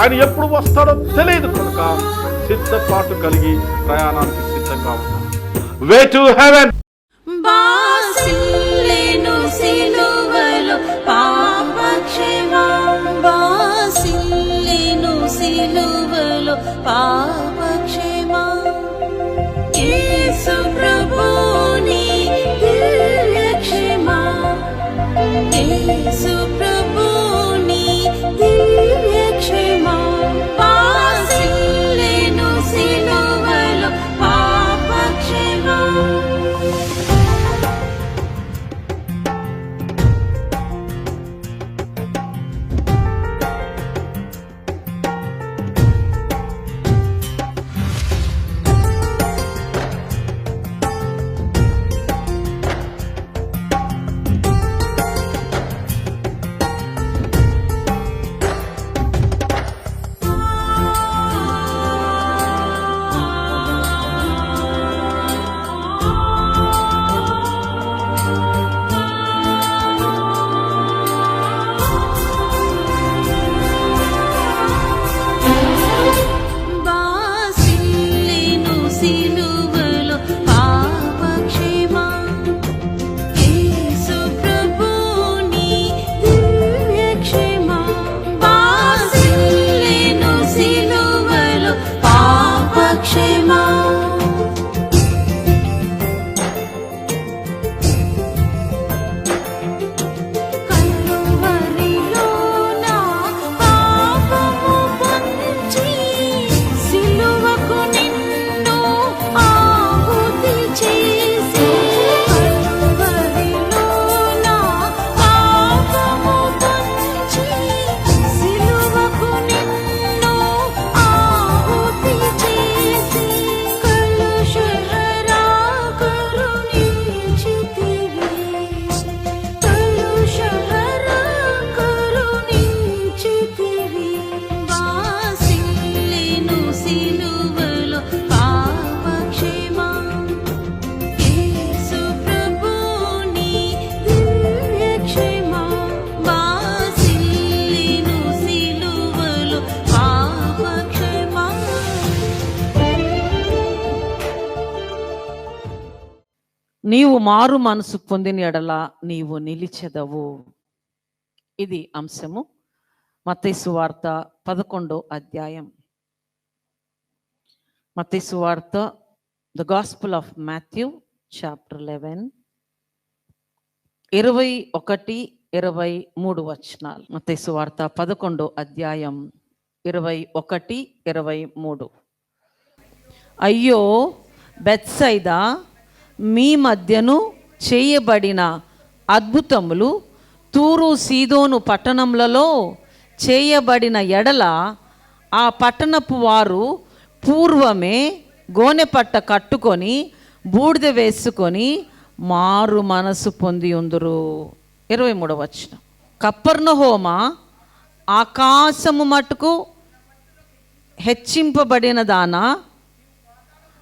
ఆయన ఎప్పుడు వస్తాడో తెలియదు కనుక సిద్ధపాటు కలిగి ప్రయాణానికి సిద్ధంగా ఉన్నాం. Way to heaven. బాసిల్లెను సిలువలో పాపక్షేమం, బాసిల్లెను సిలువలో పాపక్షేమం. యేసు ప్రభుని దివ్యక్షేమం, యేసు ప్రభుని దివ్యక్షేమం. బాసిల్లెను సిలువలో పాపక్షేమం. బాసిల్లెను సిలువలో పాపక్షేమం, యేసు ప్రభుని దివ్యక్షేమం. బాసిల్లెను సిలువలో పాపక్షేమం. కల్వరిలో నా పాపము పంచి సిలువకు నిన్ను ఆహుతి చేసి, కల్వరిలో నా పాపము పంచి సిలువకు నిన్ను ఆహుతి చేసి, కలుషహరా కరుణించితివి, కలుషహరా కరుణించితివి. బాసిల్లెను సిలువలో పాపక్షేమం, యేసు ప్రభుని దివ్యక్షేమం. బాసిల్లెను సిలువలో పాపక్షేమం. నీవు మారు మనసు పొందిన ఎడల నీవు నిలిచెదవు. ఇది అంశము. మత్తయి సువార్త 11వ అధ్యాయం. మత్తయి సువార్త, the gospel of Matthew chapter 11, 21, 23 వచనాలు. మత్తయి సువార్త 11వ అధ్యాయం 21, 23. అయ్యో బెత్సైదా, మీ మధ్యను చేయబడిన అద్భుతములు తూరు సీదోను పట్టణములలో చేయబడిన ఎడల ఆ పట్టణపు వారు పూర్వమే గోనెపట్ట కట్టుకొని బూడిద వేసుకొని మారు మనసు పొంది ఉందురు. 23వ వచనం. కపెర్నహూమ, ఆకాశము మట్టుకు హెచ్చింపబడిన దానా,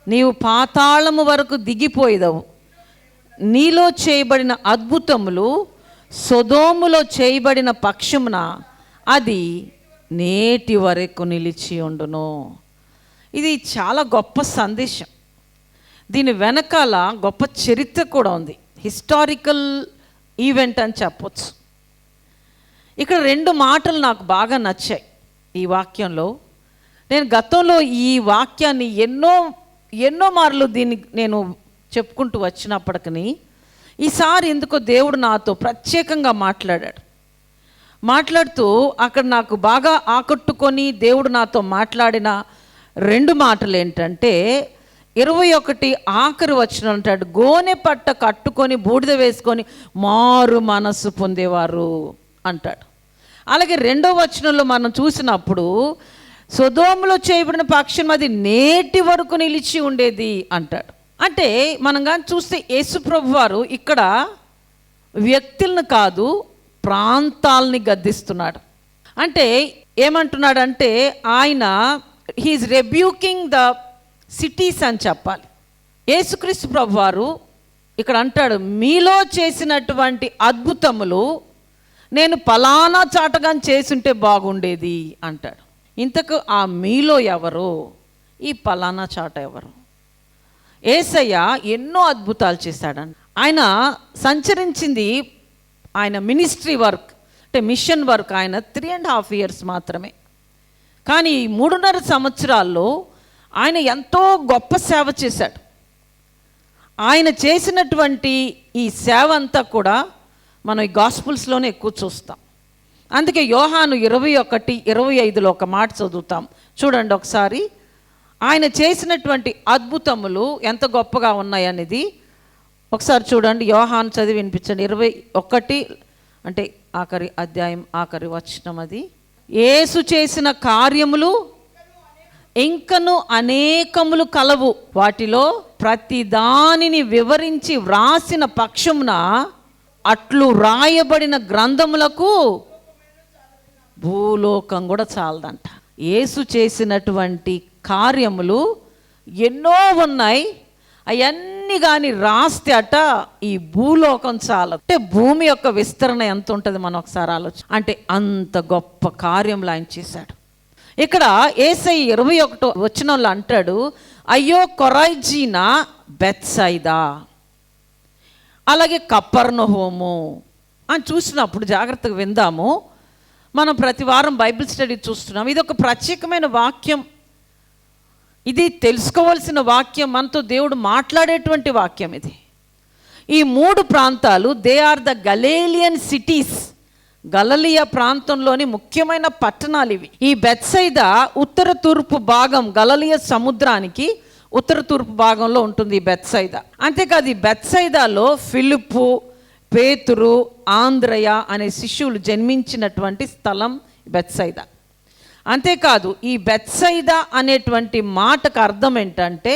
నీవు పాతాళము వరకు దిగిపోయేదవు. నీలో చేయబడిన అద్భుతములు సొదోములో చేయబడిన పక్షమున అది నేటి వరకు నిలిచి ఉండును. ఇది చాలా గొప్ప సందేశం. దీని వెనకాల గొప్ప చరిత్ర కూడా ఉంది. హిస్టారికల్ ఈవెంట్ అని చెప్పొచ్చు. ఇక్కడ 2 మాటలు నాకు బాగా నచ్చాయి ఈ వాక్యంలో. నేను గతంలో ఈ వాక్యాన్ని ఎన్నో మార్లు దీన్ని నేను చెప్పుకుంటూ వచ్చినప్పటికీ ఈసారి ఎందుకో దేవుడు నాతో ప్రత్యేకంగా మాట్లాడుతూ అక్కడ నాకు బాగా ఆకట్టుకొని దేవుడు నాతో మాట్లాడిన 2 మాటలు ఏంటంటే, 21 ఆఖరి వచనం అంటాడు, గోనె పట్ట కట్టుకొని బూడిద వేసుకొని మారు మనస్సు పొందేవారు అంటాడు. అలాగే 2వ వచనంలో మనం చూసినప్పుడు సొదోములో చేయబడిన పక్షం అది నేటి వరకు నిలిచి ఉండేది అంటాడు. అంటే మనం కానీ చూస్తే యేసుప్రభు వారు ఇక్కడ వ్యక్తులను కాదు ప్రాంతాలని గద్దిస్తున్నాడు. అంటే ఏమంటున్నాడంటే ఆయన హీఈస్ రెబ్యూకింగ్ ద సిటీస్ అని చెప్పాలి. యేసుక్రీస్తు ప్రభు వారు ఇక్కడ అంటాడు, మీలో చేసినటువంటి అద్భుతములు నేను పలానా చాటగా చేసుంటే బాగుండేది అంటాడు. ఇంతకు ఆ మీలో ఎవరు, ఈ పలానా చాట ఎవరు? యేసయ్య ఎన్నో అద్భుతాలు చేశాడండి. ఆయన సంచరించింది, ఆయన మినిస్ట్రీ వర్క్ అంటే మిషన్ వర్క్ ఆయన 3.5 years మాత్రమే. కానీ 3.5 సంవత్సరాల్లో ఆయన ఎంతో గొప్ప సేవ చేశాడు. ఆయన చేసినటువంటి ఈ సేవ అంతా కూడా మనం ఈ గాస్పుల్స్లోనే ఎక్కువ చూస్తాం. అందుకే యోహాను 21:25 ఒక మాట చదువుతాం, చూడండి ఒకసారి. ఆయన చేసినటువంటి అద్భుతములు ఎంత గొప్పగా ఉన్నాయనేది ఒకసారి చూడండి. యోహాను చదివి వినిపించండి. 21 అంటే ఆఖరి అధ్యాయం ఆఖరి వచనం. అది యేసు చేసిన కార్యములు ఇంకను అనేకములు కలవు, వాటిలో ప్రతి దానిని వివరించి వ్రాసిన పక్షమున అట్లు రాయబడిన గ్రంథములకు భూలోకం కూడా చాలదంట. యేసు చేసినటువంటి కార్యములు ఎన్నో ఉన్నాయి, అవన్నీ కానీ రాస్తే అట ఈ భూలోకం చాలదు. అంటే భూమి యొక్క విస్తరణ ఎంత ఉంటుంది మనం ఒకసారి ఆలోచన. అంటే అంత గొప్ప కార్యములు ఆయన చేశాడు. ఇక్కడ యేసయ్య 21వ వచనంలో అంటాడు, అయ్యో కొరైజీనా, బెత్సైదా, అలాగే కపెర్నహూము అని చూసినప్పుడు జాగ్రత్తగా విందాము. మనం ప్రతి వారం బైబిల్ స్టడీ చూస్తున్నాం. ఇది ఒక ప్రత్యేకమైన వాక్యం, ఇది తెలుసుకోవాల్సిన వాక్యం, మనతో దేవుడు మాట్లాడేటువంటి వాక్యం ఇది. ఈ 3 ప్రాంతాలు దే ఆర్ ద గలీలియన్ సిటీస్, గలిలయ ప్రాంతంలోని ముఖ్యమైన పట్టణాలు ఇవి. ఈ బెత్సైదా ఉత్తర తూర్పు భాగం, గలిలయ సముద్రానికి ఉత్తర తూర్పు భాగంలో ఉంటుంది ఈ బెత్సైదా. అంతేకాదు ఈ బెత్సైదాలో ఫిలిప్పు, పేతురు, ఆంద్రయ అనే శిష్యులు జన్మించినటువంటి స్థలం బెత్సైదా. అంతేకాదు ఈ బెత్సైదా అనేటువంటి మాటకు అర్థం ఏంటంటే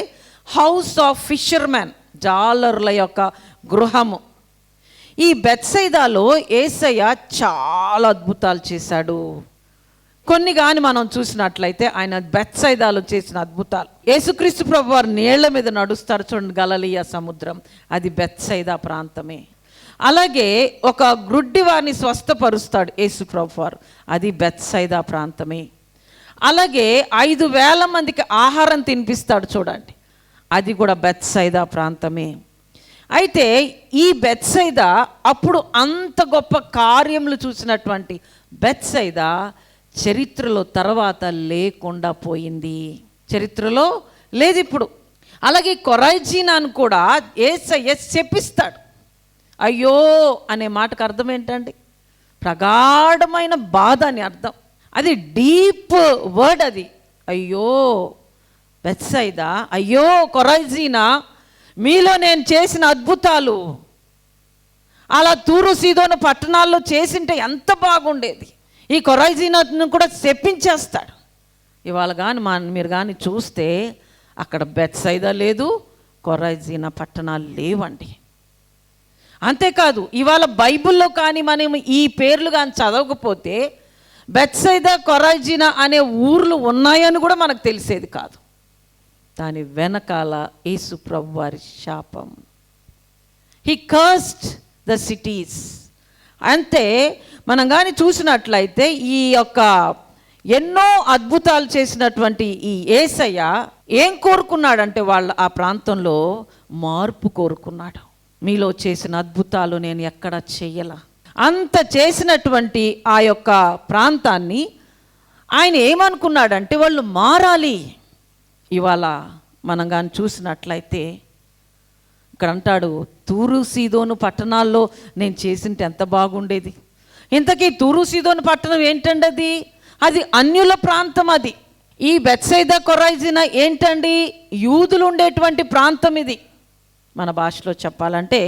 హౌస్ ఆఫ్ ఫిషర్మెన్, జాలర్ల యొక్క గృహము. ఈ బెత్సైదాలో యేసయ్య చాలా అద్భుతాలు చేశాడు. కొన్ని కానీ మనం చూసినట్లయితే ఆయన బెత్సైదాలో చేసిన అద్భుతాలు, యేసుక్రీస్తు ప్రభు వారు నీళ్ల మీద నడుస్తారు చూడండి, గలిలయ సముద్రం, అది బెత్సైదా ప్రాంతమే. అలాగే ఒక గ్రుడ్డి వారిని స్వస్థపరుస్తాడు యేసు ప్రభు వారు, అది బెత్సైదా ప్రాంతమే. అలాగే 5,000 మందికి ఆహారం తినిపిస్తాడు చూడండి, అది కూడా బెత్సైదా ప్రాంతమే. అయితే ఈ బెత్సైదా అప్పుడు అంత గొప్ప కార్యములు చూసినటువంటి బెత్సైదా చరిత్రలో తర్వాత లేకుండా పోయింది, చరిత్రలో లేదు ఇప్పుడు. అలాగే కొరైజీనాను కూడా యేసయ్య శపిస్తాడు. అయ్యో అనే మాటకు అర్థం ఏంటండి? ప్రగాఢమైన బాధ అని అర్థం. అది డీప్ వర్డ్ అది. అయ్యో బెత్సైదా, అయ్యో కొరైజీనా, మీలో నేను చేసిన అద్భుతాలు అలా తూరు సీదోను పట్టణాల్లో చేసింటే ఎంత బాగుండేది. ఈ కొరైజీనాను కూడా శపించేస్తాడు. ఇవాళ కానీ మీరు కానీ చూస్తే అక్కడ బెత్సైదా లేదు, కొరైజీనా పట్టణాలు లేవండి. అంతేకాదు ఇవాళ బైబిల్లో కానీ మనం ఈ పేర్లు కానీ చదవకపోతే బెత్సైదా, కొరైజీనా అనే ఊర్లు ఉన్నాయని కూడా మనకు తెలిసేది కాదు. దాని వెనకాల యేసు ప్రభు వారి శాపం. He cursed the cities. అంతే మనం కానీ చూసినట్లయితే ఈ యొక్క ఎన్నో అద్భుతాలు చేసినటువంటి ఈ యేసయ్య ఏం కోరుకున్నాడంటే ఆ ప్రాంతంలో మార్పు కోరుకున్నాడు. మీలో చేసిన అద్భుతాలు నేను ఎక్కడ చెయ్యలా. అంత చేసినటువంటి ఆ యొక్క ప్రాంతాన్ని ఆయన ఏమనుకున్నాడంటే వాళ్ళు మారాలి. ఇవాళ మనం కానీ చూసినట్లయితే ఇక్కడ అంటాడు, తూరు సీదోను పట్టణాల్లో నేను చేసింటే ఎంత బాగుండేది. ఇంతకీ తూరు సీదోను పట్టణం ఏంటండి? అది అన్యుల ప్రాంతం. అది ఈ బెత్సైదా, కొరైజీనా ఏంటండి? యూదులు ఉండేటువంటి ప్రాంతం ఇది. మన భాషలో చెప్పాలంటే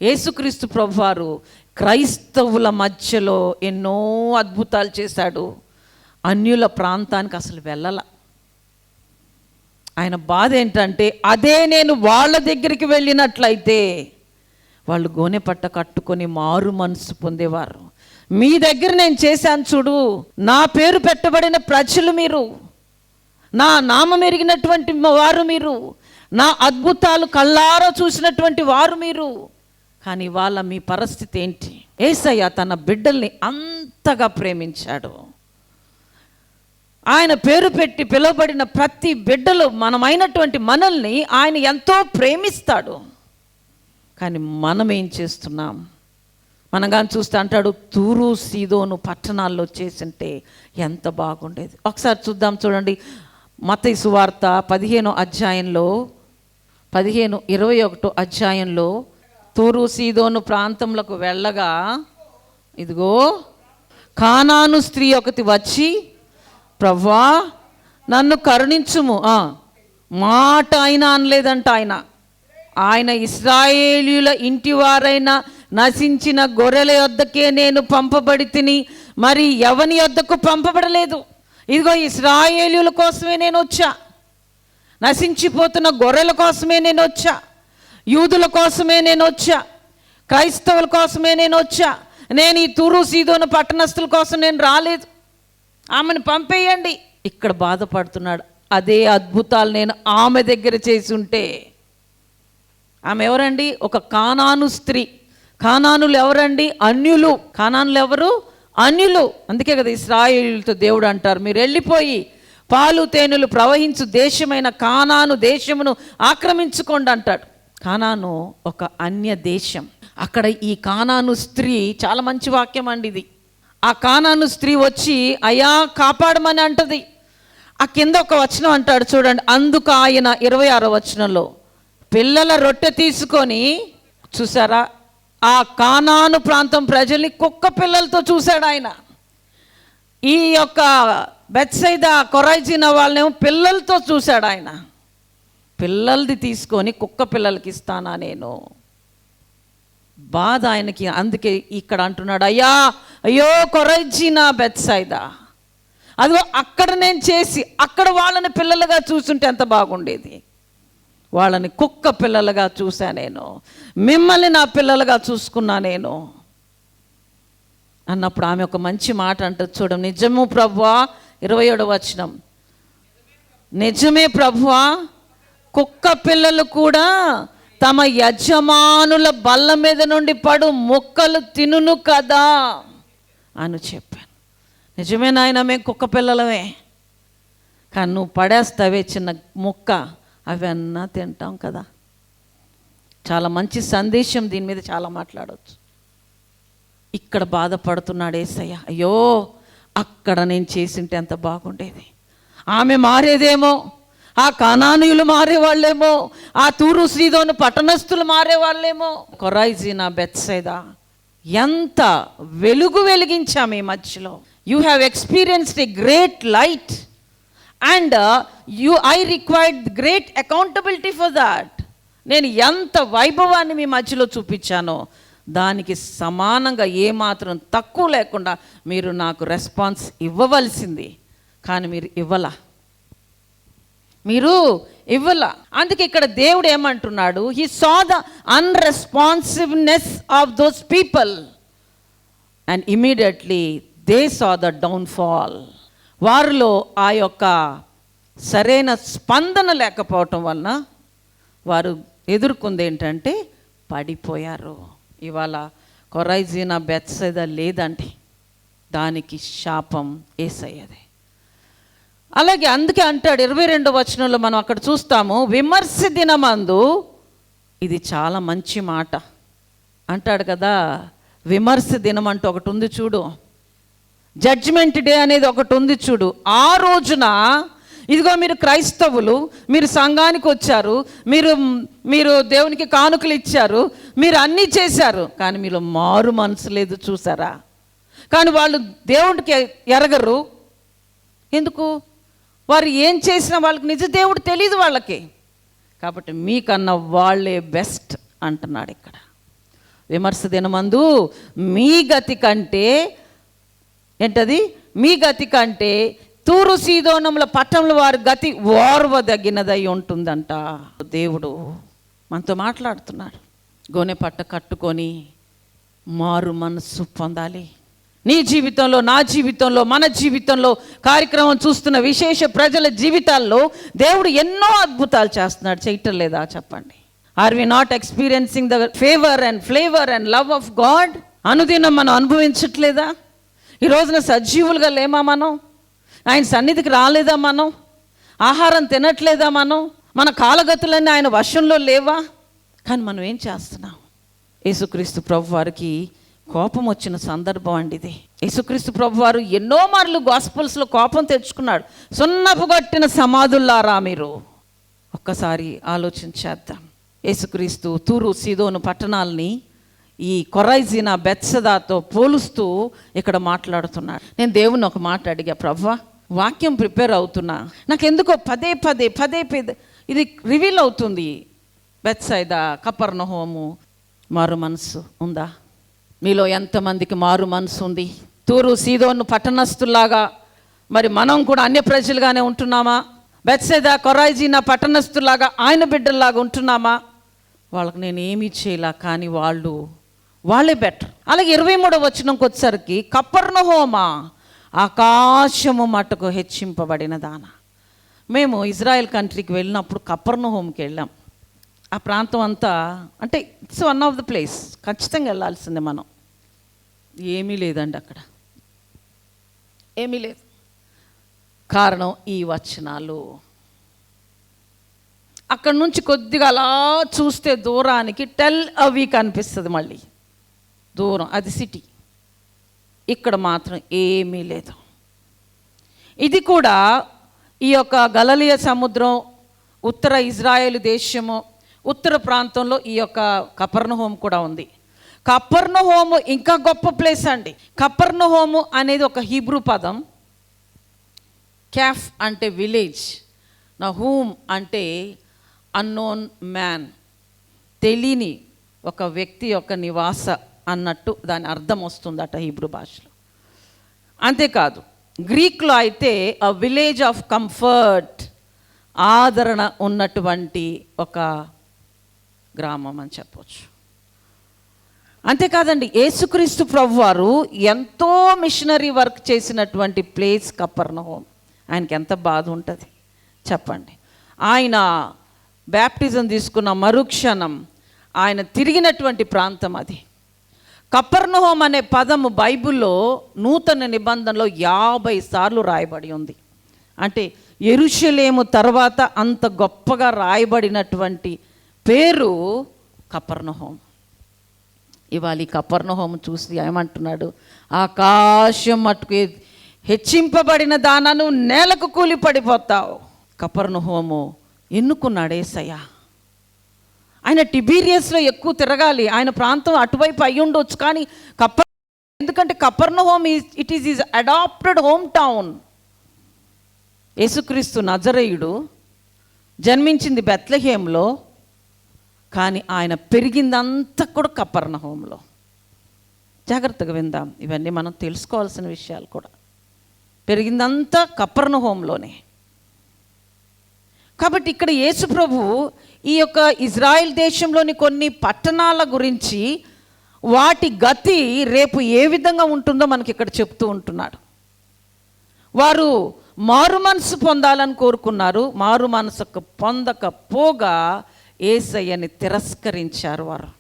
యేసుక్రీస్తు ప్రభువారు క్రైస్తవుల మధ్యలో ఎన్నో అద్భుతాలు చేశాడు. అన్యుల ప్రాంతానికి అసలు వెళ్ళల. ఆయన బాధ ఏంటంటే అదే నేను వాళ్ళ దగ్గరికి వెళ్ళినట్లయితే వాళ్ళు గోనె పట్ట కట్టుకొని మారు మనసు పొందేవారు. మీ దగ్గర నేను చేశాను చూడు, నా పేరు పెట్టబడిన ప్రజలు మీరు, నా నామం ఎరిగినటువంటి వారు మీరు, నా అద్భుతాలు కళ్ళారా చూసినటువంటి వారు మీరు. కానీ వాళ్ళ మీ పరిస్థితి ఏంటి? యేసయ్య తన బిడ్డల్ని అంతగా ప్రేమించాడు. ఆయన పేరు పెట్టి పిలువబడిన ప్రతి బిడ్డలు మనమైనటువంటి మనల్ని ఆయన ఎంతో ప్రేమిస్తాడు. కానీ మనం ఏం చేస్తున్నాం? మనం కానీ చూస్తే అంటాడు, తూరు సీదోను పట్టణాల్లో చేసింటే ఎంత బాగుండేది. ఒకసారి చూద్దాం, చూడండి. మత్తయి సువార్త 15వ అధ్యాయంలో 21 అధ్యాయంలో తూరు సీదోను ప్రాంతంలోకి వెళ్ళగా ఇదిగో కానాను స్త్రీ ఒకటి వచ్చి, ప్రభువా నన్ను కరుణించుము. మాట అయినా అనలేదంట. ఆయన ఇశ్రాయేలీయుల ఇంటి వారైన నశించిన గొర్రెల యొద్దకే నేను పంపబడి తిని, మరి ఎవని యొద్దకు పంపబడలేదు. ఇదిగో ఇశ్రాయేలీయుల కోసమే నేను వచ్చా, నశించిపోతున్న గొర్రెల కోసమే నేను వచ్చా, యూదుల కోసమే నేను వచ్చా, క్రైస్తవుల కోసమే నేను వచ్చా. నేను ఈ తూరు సీదోను పట్టణస్థుల కోసం నేను రాలేదు. ఆమెను పంపేయండి. ఇక్కడ బాధపడుతున్నాడు. అదే అద్భుతాలు నేను ఆమె దగ్గర చేసి ఉంటే. ఆమె ఎవరండి? ఒక కానాను స్త్రీ. కానానులు ఎవరండి? అన్యులు. కానానులు ఎవరు? అన్యులు. అందుకే కదా ఇశ్రాయేలీయులతో దేవుడు అంటారు, మీరు వెళ్ళిపోయి పాలు తేనెలు ప్రవహించు దేశమైన కానాను దేశమును ఆక్రమించుకోండి అంటాడు. కానాను ఒక అన్య దేశం. అక్కడ ఈ కానాను స్త్రీ, చాలా మంచి వాక్యం అండి ఇది. ఆ కానాను స్త్రీ వచ్చి అయ్యా కాపాడమని అంటది. ఆ కింద ఒక వచనం అంటాడు చూడండి. అందుకు ఆయన 26వ వచనంలో పిల్లల రొట్టె తీసుకొని, చూసారా, ఆ కానాను ప్రాంతం ప్రజల్ని కుక్క పిల్లలతో చూశాడు ఆయన. ఈ యొక్క బెత్సైదా కొరైజీన వాళ్ళనేమో పిల్లలతో చూశాడు ఆయన. పిల్లలది తీసుకొని కుక్క పిల్లలకి ఇస్తానా నేను? బాధ ఆయనకి. అందుకే ఇక్కడ అంటున్నాడు, అయ్యో కొరైజీనా బెత్సైదా, అదిగో అక్కడ నేను చేసి అక్కడ వాళ్ళని పిల్లలుగా చూసుంటే ఎంత బాగుండేది. వాళ్ళని కుక్క పిల్లలుగా చూసా నేను, మిమ్మల్ని నా పిల్లలుగా చూసుకున్నా నేను అన్నప్పుడు ఆమె ఒక మంచి మాట అంటుంది చూడం. నిజము ప్రభువా, 27వ వచనం, నిజమే ప్రభువా, కుక్క పిల్లలు కూడా తమ యజమానుల బల్ల మీద నుండి పడు మొక్కలు తినును కదా అని చెప్పాను. నిజమే నాయన, మేము కుక్క పిల్లలమే, కానీ నువ్వు పడేస్తావే చిన్న ముక్క, అవి అన్నా తింటాం కదా. చాలా మంచి సందేశం, దీని మీద చాలా మాట్లాడవచ్చు. ఇక్కడ బాధపడుతున్నాడు యేసయ్య. అయ్యో అక్కడ నేను చేసింటే ఎంత బాగుండేది. ఆమె మారేదేమో, ఆ కానానీయులు మారేవాళ్ళేమో, ఆ తూరు సీదోను పట్టణస్థులు మారేవాళ్ళేమో. కొరైజీనా బెత్సైదా ఎంత వెలుగు వెలిగించాము ఈ మధ్యలో. You have experienced a great light and I required great accountability for that. నేను ఎంత వైభవాన్ని మీ మధ్యలో చూపించానో దానికి సమానంగా ఏమాత్రం తక్కువ లేకుండా మీరు నాకు రెస్పాన్స్ ఇవ్వవలసింది. కానీ మీరు ఇవ్వలా. అందుకే ఇక్కడ దేవుడు ఏమంటున్నాడు, he saw the unresponsiveness of those people and immediately they saw the downfall. వారిలో ఆ యొక్క సరైన స్పందన లేకపోవటం వలన వారు ఎదుర్కొంది ఏంటంటే పడిపోయారు. ఇవాళ కొరైజీనా బెత్సైదా లేదండి, దానికి శాపం యేసయ్యదే. అలాగే అందుకే అంటాడు 22వ వచనంలో మనం అక్కడ చూస్తాము, విమర్శ దినమందు, ఇది చాలా మంచి మాట అంటాడు కదా. విమర్శ దినం అంటూ ఒకటి ఉంది చూడు, జడ్జిమెంట్ డే అనేది ఒకటి ఉంది చూడు. ఆ రోజున ఇదిగో మీరు క్రైస్తవులు, మీరు సంఘానికి వచ్చారు, మీరు దేవునికి కానుకలు ఇచ్చారు, మీరు అన్నీ చేశారు, కానీ మీలో మారు మనసు లేదు, చూసారా? కానీ వాళ్ళు దేవుడికి ఎరగరు. ఎందుకు? వారు ఏం చేసినా వాళ్ళకి నిజ దేవుడు తెలియదు వాళ్ళకి. కాబట్టి మీకన్నా వాళ్ళే బెస్ట్ అంటున్నాడు ఇక్కడ. విమర్శ దినమందు మీ గతి కంటే ఏంటది? మీ గతి కంటే తూరు సీదోనముల పట్టణంలో వారి గతి ఓర్వదగినదై ఉంటుందంట. దేవుడు మనతో మాట్లాడుతున్నాడు. గోనె పట్ట కట్టుకొని మారు మనస్సు పొందాలి. నీ జీవితంలో, నా జీవితంలో, మన జీవితంలో, కార్యక్రమం చూస్తున్న విశేష ప్రజల జీవితాల్లో దేవుడు ఎన్నో అద్భుతాలు చేస్తున్నాడు. చేయటం లేదా చెప్పండి? Are we not experiencing the favour and flavour and love of God? అనుదినం మనం అనుభవించట్లేదా? ఈ రోజున సజీవులుగా లేమా మనం? ఆయన సన్నిధికి రాలేదా మనం? ఆహారం తినట్లేదా మనం? మన కాలగతులన్నీ ఆయన వశంలో లేవా? కానీ మనం ఏం చేస్తున్నాం? యేసుక్రీస్తు ప్రభు వారికి కోపం వచ్చిన సందర్భం అండి ఇది. యేసుక్రీస్తు ప్రభు వారు ఎన్నో మార్లు గాస్పుల్స్లో కోపం తెచ్చుకున్నాడు. సున్నపు కొట్టిన సమాధుల్లారా మీరు. ఒక్కసారి ఆలోచించేద్దాం. యేసుక్రీస్తు తూరు సీదోను పట్టణాలని ఈ కొరైజినా బెత్సదాతో పోలుస్తూ ఇక్కడ మాట్లాడుతున్నాడు. నేను దేవుని ఒక మాట అడిగా, ప్రభువా వాక్యం ప్రిపేర్ అవుతున్నా, నాకెందుకో పదే పదే ఇది రివీల్ అవుతుంది. బెత్సైదా, కపెర్నహూము. మారు మనసు ఉందా మీలో? ఎంతమందికి మారు మనసు ఉంది? తూరు సీదోను పట్టణస్థుల్లాగా మరి మనం కూడా అన్య ప్రజలుగానే ఉంటున్నామా? బెత్సైదా కొరైజినా పట్టణస్థుల్లాగా ఆయన బిడ్డల్లాగా ఉంటున్నామా? వాళ్ళకి నేను ఏమీ చేయలా, కానీ వాళ్ళే బెటర్. అలాగే 23వ వచనంకి వచ్చేసరికి కపెర్నహూమా ఆకాశము మట్టుకు హెచ్చింపబడిన దాన. మేము ఇజ్రాయెల్ కంట్రీకి వెళ్ళినప్పుడు కపెర్నహూముకి వెళ్ళాం. ఆ ప్రాంతం అంతా అంటే it's one of the place, ఖచ్చితంగా వెళ్ళాల్సిందే మనం. ఏమీ లేదండి అక్కడ, ఏమీ లేదు. కారణం ఈ వచనాలు. అక్కడ నుంచి కొద్దిగా అలా చూస్తే దూరానికి టెల్ అవీవ్ కనిపిస్తుంది, మళ్ళీ దూరం, అది సిటీ. ఇక్కడ మాత్రం ఏమీ లేదు. ఇది కూడా ఈ యొక్క గలిలయ సముద్రం, ఉత్తర ఇజ్రాయేలు దేశము, ఉత్తర ప్రాంతంలో ఈ యొక్క కపెర్నహూము కూడా ఉంది. కపెర్నహూము ఇంకా గొప్ప ప్లేస్ అండి. కపెర్నహూము అనేది ఒక హీబ్రూ పదం. క్యాఫ్ అంటే విలేజ్, నహూమ్ అంటే అన్నోన్ మ్యాన్, తెలియని ఒక వ్యక్తి యొక్క నివాస అన్నట్టు దాని అర్థం వస్తుందట హీబ్రూ భాషలో. అంతేకాదు గ్రీక్లో అయితే అ విలేజ్ ఆఫ్ కంఫర్ట్, ఆదరణ ఉన్నటువంటి ఒక గ్రామం అని చెప్పవచ్చు. అంతేకాదండి, యేసుక్రీస్తు ప్రభువారు ఎంతో మిషనరీ వర్క్ చేసినటువంటి ప్లేస్ కపెర్నహూము. ఆయనకి ఎంత బాధ ఉంటుంది చెప్పండి. ఆయన బ్యాప్టిజం తీసుకున్న మరుక్షణం ఆయన తిరిగినటువంటి ప్రాంతం అది. కపెర్నహూము అనే పదము బైబిల్లో నూతన నిబంధనలో 50 సార్లు రాయబడి ఉంది. అంటే యెరూషలేము తర్వాత అంత గొప్పగా రాయబడినటువంటి పేరు కపెర్నహూము. ఇవాళ ఈ కపెర్నహూము చూసి ఏమంటున్నాడు? ఆకాశం మట్టుకు హెచ్చింపబడిన దానను నేలకు కూలి పడిపోతావు. కపెర్నహూము ఎన్నుకున్నాడు యేసయ్య. ఆయన టిబీరియస్లో ఎక్కువ తిరగాలి, ఆయన ప్రాంతం అటువైపు అయి ఉండొచ్చు, కానీ ఎందుకంటే Capernaum it is his adapted home town. యేసుక్రీస్తు నజరేయుడు జన్మించింది బెత్లెహేంలో, కానీ ఆయన పెరిగిందంతా కూడా కపెర్నహూములో. జాగ్రత్తగా విందాం, ఇవన్నీ మనం తెలుసుకోవాల్సిన విషయాలు కూడా. పెరిగిందంతా కపెర్నహూములోనే. కాబట్టి ఇక్కడ యేసు ప్రభు ఈ యొక్క ఇజ్రాయెల్ దేశంలోని కొన్ని పట్టణాల గురించి, వాటి గతి రేపు ఏ విధంగా ఉంటుందో మనకి ఇక్కడ చెప్తూ ఉంటున్నాడు. వారు మారు మనసు పొందాలని కోరుకున్నారు, మారు మనసు పొందకపోగా యేసయ్యని తిరస్కరించారు వారు.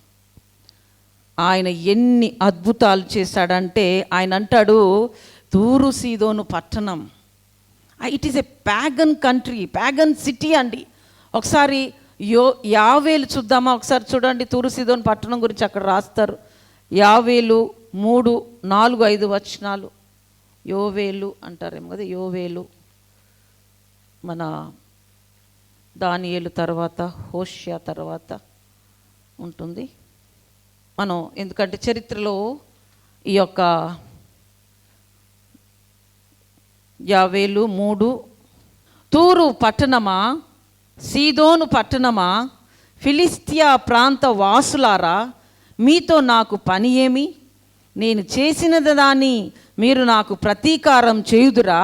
ఆయన ఎన్ని అద్భుతాలు చేశాడంటే, ఆయన అంటాడు తూరు సీదోను పట్టణం, it is a pagan country, pagan city అండి. ఒకసారి యావేలు చూద్దామా? ఒకసారి చూడండి, తూరు సీదోను పట్టణం గురించి అక్కడ రాస్తారు. యావేలు 3, 4, 5 వచనాలు. యోవేలు అంటారేమో కదా, యోవేలు మన దానియేలు తర్వాత హోషియా తర్వాత ఉంటుంది. మనం ఎందుకంటే చరిత్రలో ఈ యొక్క యావేలు 3, తూరు పట్టణమా, సీదోను పట్టణమా, ఫిలిస్తియా ప్రాంత వాసులారా, మీతో నాకు పని ఏమి? నేను చేసినది దాన్ని మీరు నాకు ప్రతీకారం చేయుదురా?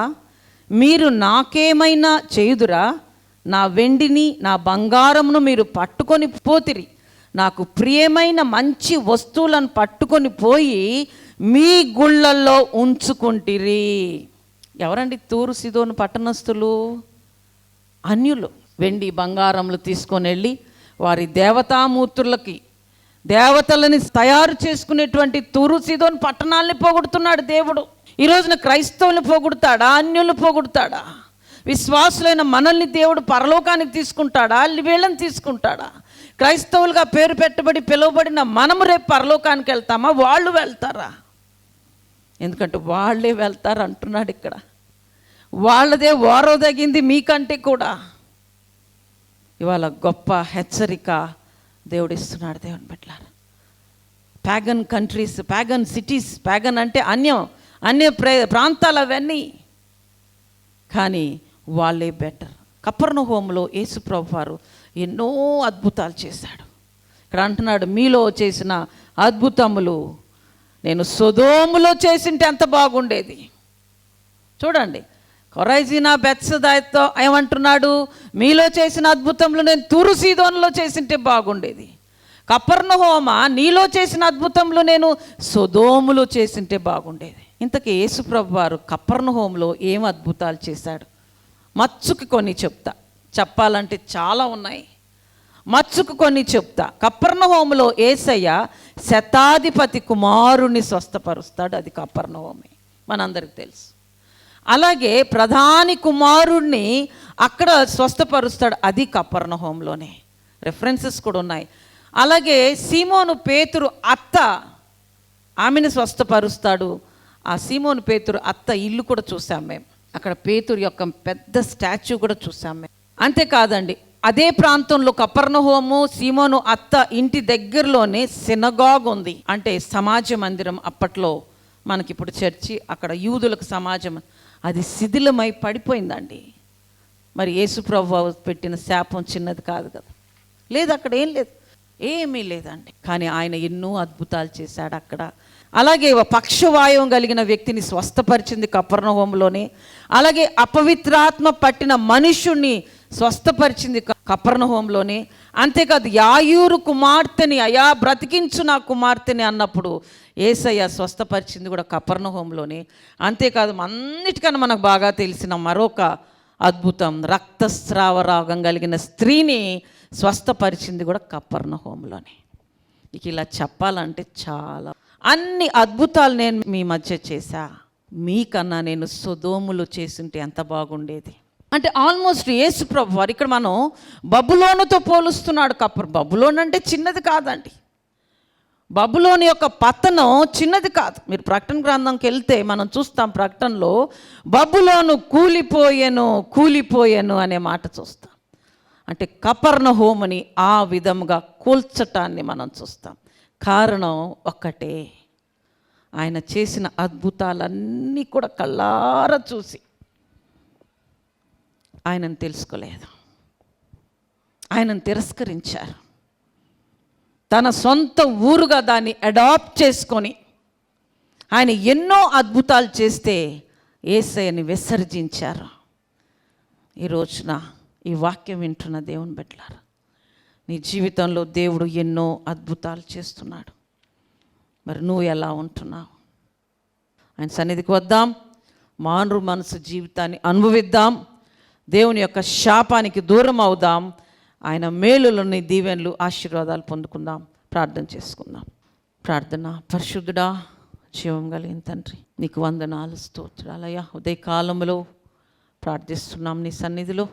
మీరు నాకేమైనా చేయుదురా? నా వెండిని నా బంగారమును మీరు పట్టుకొని పోతిరి, నాకు ప్రియమైన మంచి వస్తువులను పట్టుకొని పోయి మీ గుళ్ళల్లో ఉంచుకుంటిరి. ఎవరండి తూరు సీదోను పట్టణస్థులు? అన్యులు. వెండి బంగారములు తీసుకొని వెళ్ళి వారి దేవతామూర్తులకి, దేవతలని తయారు చేసుకునేటువంటి తూరు సీదోను పట్టణాలని పోగొడుతున్నాడు దేవుడు. ఈ రోజున క్రైస్తవులను పోగొడతాడా, అన్యులను పోగొడతాడా? విశ్వాసులైన మనల్ని దేవుడు పరలోకానికి తీసుకుంటాడా, వీళ్ళని తీసుకుంటాడా? క్రైస్తవులుగా పేరు పెట్టబడి పిలువబడిన మనము రేపు పరలోకానికి వెళ్తామా, వాళ్ళు వెళ్తారా? ఎందుకంటే వాళ్ళే వెళ్తారు అంటున్నాడు ఇక్కడ. వాళ్ళదే ఓరవదగింది మీకంటే కూడా. ఇవాళ గొప్ప హెచ్చరిక దేవుడు ఇస్తున్నాడు దేవుని బిడ్డలారా. Pagan countries, pagan cities, pagan అంటే అన్య ప్రాంతాలు అవన్నీ, కానీ వాళ్ళే బెటర్. కపెర్నహూములో యేసు ప్రభువు వారు ఎన్నో అద్భుతాలు చేశాడు. ఇక్కడ అంటున్నాడు, మీలో చేసిన అద్భుతములు నేను సొదోములో చేసింటే ఎంత బాగుండేది. చూడండి, కొరైజీనా బెత్సదాతో ఏమంటున్నాడు, మీలో చేసిన అద్భుతములు నేను తూరు సీదోనులో చేసింటే బాగుండేది. కపెర్నహూమ, నీలో చేసిన అద్భుతములు నేను సొదోములో చేసింటే బాగుండేది. ఇంతకీ యేసు ప్రభువు వారు కపెర్నహూములో ఏం అద్భుతాలు చేశాడు? మచ్చుకు కొన్ని చెప్పాలంటే చాలా ఉన్నాయి. మచ్చుకు కొన్ని చెప్తా. కపెర్నహూములో యేసయ్య శతాధిపతి కుమారుణ్ణి స్వస్థపరుస్తాడు, అది కపెర్నహూమే, మనందరికి తెలుసు. అలాగే ప్రధాని కుమారుణ్ణి అక్కడ స్వస్థపరుస్తాడు, అది కపెర్నహూములోనే. రెఫరెన్సెస్ కూడా ఉన్నాయి. అలాగే సీమోను పేతురు అత్త, ఆమెను స్వస్థపరుస్తాడు. ఆ సీమోను పేతురు అత్త ఇల్లు కూడా చూసాం మేము. అక్కడ పేతురు యొక్క పెద్ద స్టాచ్యూ కూడా చూసాం మేము. అంతేకాదండి, అదే ప్రాంతంలో కపెర్నహూము సీమోను అత్త ఇంటి దగ్గరలోనే సినగాగ్ ఉంది, అంటే సమాజ మందిరం. అప్పట్లో మనకిప్పుడు చర్చి, అక్కడ యూదులకు సమాజం, అది శిథిలమై పడిపోయిందండి. మరి యేసు ప్రభువు పెట్టిన శాపం చిన్నది కాదు కదా. లేదు, అక్కడ ఏమీ లేదండి. కానీ ఆయన ఎన్నో అద్భుతాలు చేశాడు అక్కడ. అలాగే పక్షవాయువు కలిగిన వ్యక్తిని స్వస్థపరిచింది కపెర్నహూములోనే. అలాగే అపవిత్రాత్మ పట్టిన మనుష్యుణ్ణి స్వస్థపరిచింది కపెర్నహూములోనే. అంతేకాదు, యాయూరు కుమార్తెని, అయా బ్రతికించు నా కుమార్తెని అన్నప్పుడు యేసయ్య స్వస్థపరిచింది కూడా కపెర్నహూములోనే. అంతేకాదు, అన్నిటికన్నా మనకు బాగా తెలిసిన మరొక అద్భుతం, రక్తస్రావ రోగం కలిగిన స్త్రీని స్వస్థపరిచింది కూడా కపెర్నహూములోనే. ఇక ఇలా చెప్పాలంటే చాలా, అన్ని అద్భుతాలు నేను మీ మధ్య చేశా, మీకన్నా నేను సొదోములు చేసింటే ఎంత బాగుండేది. అంటే ఆల్మోస్ట్ యేసు ప్రభు వారు ఇక్కడ మనం బబులోనుతో పోలుస్తున్నాడు. బబులోన్ అంటే చిన్నది కాదండి. బబులోని యొక్క పతనం చిన్నది కాదు. మీరు ప్రకటన గ్రంథంకి వెళ్తే మనం చూస్తాం, ప్రకటనలో బబులోను కూలిపోయెను అనే మాట చూస్తాం. అంటే కపెర్నహూముని ఆ విధంగా కూల్చటాన్ని మనం చూస్తాం. కారణం ఒక్కటే, ఆయన చేసిన అద్భుతాలన్నీ కూడా కళ్ళారా చూసి ఆయనను తెలుసుకోలేదు, ఆయనను తిరస్కరించారు. తన సొంత ఊరుగా దాన్ని అడాప్ట్ చేసుకొని ఆయన ఎన్నో అద్భుతాలు చేస్తే యేసయ్యని విసర్జించారు. ఈ రోజున ఈ వాక్యం వింటున్న దేవుని బిడ్డలారా, నీ జీవితంలో దేవుడు ఎన్నో అద్భుతాలు చేస్తున్నాడు. మరి నువ్వు ఎలా ఉంటున్నావు? ఆయన సన్నిధికి వద్దాం, మారు మనసు జీవితాన్ని అనుభవిద్దాం, దేవుని యొక్క శాపానికి దూరం అవుదాం, ఆయన మేలులోని దీవెనలు ఆశీర్వాదాలు పొందుకుందాం. ప్రార్థన చేసుకుందాం. ప్రార్థన. పరిశుద్ధుడా, జీవం కలిగిన తండ్రి, నీకు వందనాలు, స్తోత్రాలయ్యా. ఉదయకాలంలో ప్రార్థిస్తున్నాం నీ సన్నిధిలో.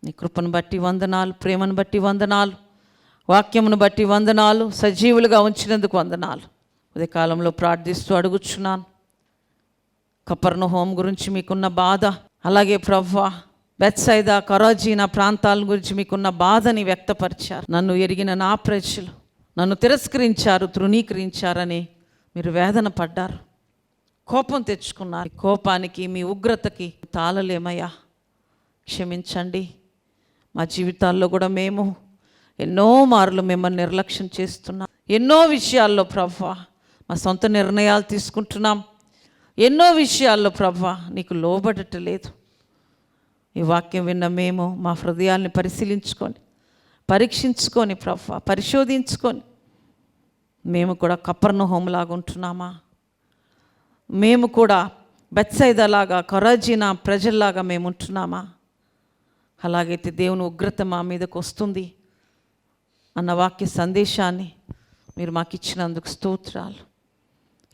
నీ కృపను బట్టి వందనాలు, ప్రేమను బట్టి వందనాలు, వాక్యమును బట్టి వందనాలు, సజీవులుగా ఉంచినందుకు వందనాలు. ఉదయకాలంలో ప్రార్థిస్తూ అడుగుచున్నాను, కపెర్నహూము గురించి మీకున్న బాధ, అలాగే ప్రభువా బెత్సైదా, కొరాజీనా ప్రాంతాల గురించి మీకున్న బాధని వ్యక్తపరిచారు. నన్ను ఎరిగిన నా ప్రజలు నన్ను తిరస్కరించారు, తృణీకరించారని మీరు వేదన పడ్డారు, కోపం తెచ్చుకున్నారు. కోపానికి, మీ ఉగ్రతకి తాళలేమయ్యా. క్షమించండి. మా జీవితాల్లో కూడా మేము ఎన్నో మార్లు మిమ్మల్ని నిర్లక్ష్యం చేస్తున్నాం. ఎన్నో విషయాల్లో ప్రభువా మా సొంత నిర్ణయాలు తీసుకుంటున్నాం. ఎన్నో విషయాల్లో ప్రభువా నీకు లోబడటలేదు. ఈ వాక్యం విన్న మేము మా హృదయాల్ని పరీక్షించుకొని ప్రభువా, పరిశోధించుకొని మేము కూడా కపెర్నహూములాగా ఉంటున్నామా? మేము కూడా బెత్సైదాలాగా, కొరాజీనా ప్రజల్లాగా మేము ఉంటున్నామా? అలాగైతే దేవుని ఉగ్రత మా మీదకు వస్తుంది అన్న వాక్య సందేశాన్ని మీరు మాకు ఇచ్చినందుకు స్తోత్రాలు.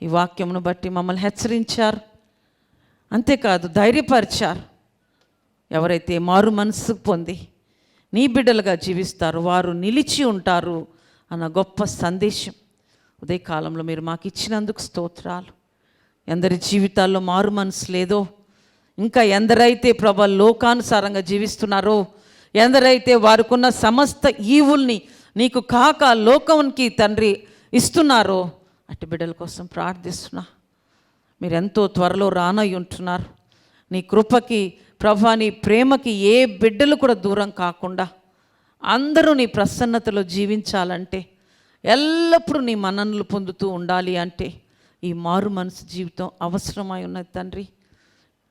ఈ వాక్యమును బట్టి మమ్మల్ని హెచ్చరించారు, అంతేకాదు ధైర్యపరిచారు. ఎవరైతే మారు మనసు పొంది నీ బిడ్డలుగా జీవిస్తారో వారు నిలిచి ఉంటారు అన్న గొప్ప సందేశం ఉదయకాలంలో మీరు మాకు ఇచ్చినందుకు స్తోత్రాలు. ఎందరి జీవితాల్లో మారు మనసు లేదో, ఇంకా ఎందరైతే ప్రభా లోకానుసారంగా జీవిస్తున్నారో, ఎందరైతే వారికున్న సమస్త ఈవుల్ని నీకు కాక లోకానికి తండ్రి ఇస్తున్నారో, అట్టి బిడ్డల కోసం ప్రార్థిస్తున్నా. మీరెంతో త్వరలో రానై ఉంటున్నారు. నీ కృపకి ప్రభా, నీ ప్రేమకి ఏ బిడ్డలు కూడా దూరం కాకుండా అందరూ నీ ప్రసన్నతలో జీవించాలంటే, ఎల్లప్పుడూ నీ మన్ననలు పొందుతూ ఉండాలి అంటే ఈ మారు మనసు జీవితం అవసరమై ఉన్నది తండ్రి.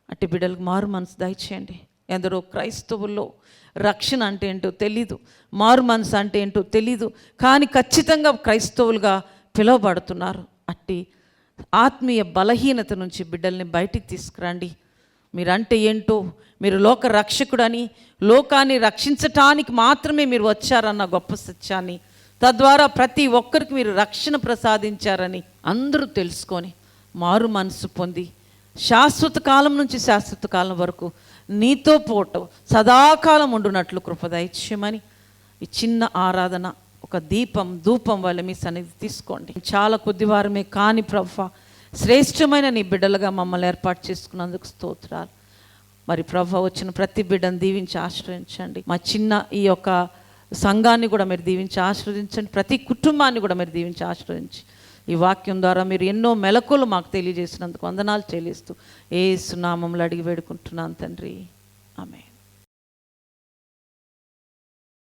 అట్టి బిడ్డలకు మారు మనసు దయచేయండి. ఎందరో క్రైస్తవుల్లో రక్షణ అంటే ఏంటో తెలీదు, మారు మనసు అంటే ఏంటో తెలీదు, కానీ ఖచ్చితంగా క్రైస్తవులుగా పిలువబడుతున్నారు. అట్టి ఆత్మీయ బలహీనత నుంచి బిడ్డల్ని బయటికి తీసుకురండి. మీరంటే ఏంటో, మీరు లోక రక్షకుడని, లోకాన్ని రక్షించటానికి మాత్రమే మీరు వచ్చారన్న గొప్ప సత్యాన్ని, తద్వారా ప్రతి ఒక్కరికి మీరు రక్షణ ప్రసాదించారని అందరూ తెలుసుకొని మారు మనసు పొంది శాశ్వత కాలం నుంచి శాశ్వత కాలం వరకు నీతో పోవటం సదాకాలం ఉండునట్లు కృపదైత్యమని ఈ చిన్న ఆరాధన ఒక దీపం ధూపం వల్ల మీ సన్నిధి తీసుకోండి. చాలా కొద్ది వారమే కానీ ప్రభా, శ్రేష్టమైన నీ బిడ్డలుగా మమ్మల్ని ఏర్పాటు చేసుకున్నందుకు స్తోత్రాలు. మరి ప్రభా, వచ్చిన ప్రతి బిడ్డను దీవించి ఆశ్రయించండి. మా చిన్న ఈ యొక్క సంఘాన్ని కూడా మీరు దీవించి ఆశీర్వదించండి. ప్రతి కుటుంబాన్ని కూడా మీరు దీవించి ఆశీర్వదించి ఈ వాక్యం ద్వారా మీరు ఎన్నో మెలకులు మాకు తెలియజేసినందుకు వందనాలు చెల్లిస్తూ యేసు నామములో అడిగి వేడుకుంటున్నాను తండ్రి. ఆమేన్.